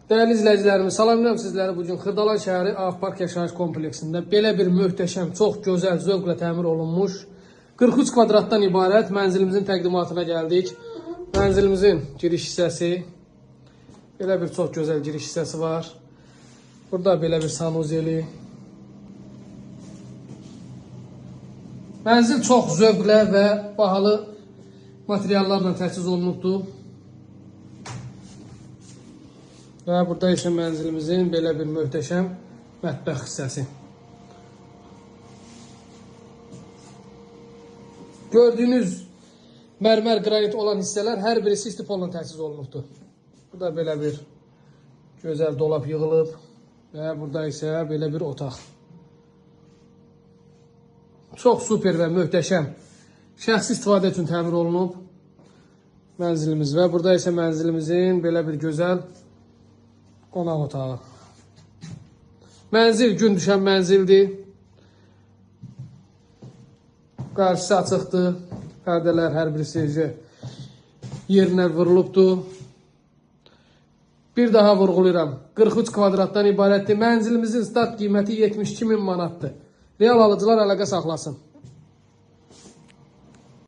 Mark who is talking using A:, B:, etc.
A: Değerli izləyicilərimiz, salamlayıram sizləri bugün Xırdalan şəhəri Avpark yaşayış kompleksində belə bir möhtəşəm, çox gözəl, zövqlə təmir olunmuş 43 kvadratdan ibarət mənzilimizin təqdimatına gəldik. Mənzilimizin giriş hissəsi, belə bir çox gözəl giriş hissəsi var. Burada belə bir sanuzeli. Mənzil çox zövqlə və bahalı materiallarla təchiz olunubdur. Və burada isə mənzilimizin belə bir möhtəşəm mətbəx hissəsi. Gördüyünüz mərmər qranit olan hissələr hər birisi istipolla təchiz olunubdur. Burada belə bir gözəl dolap yığılıb və burada isə belə bir otaq. Çox super və möhtəşəm şəxsi istifadə üçün təmir olunub mənzilimiz və burada isə mənzilimizin belə bir gözəl qonaq otağı. Mənzil gün düşən mənzildir. Qarşısı açıqdır. Pərdələr hər birisi yerinə vurulubdur. Bir daha vurğulayıram. 43 kvadratdan ibarətdir. Mənzilimizin start qiyməti 72.000 manatdır. Real alıcılar əlaqə saxlasın.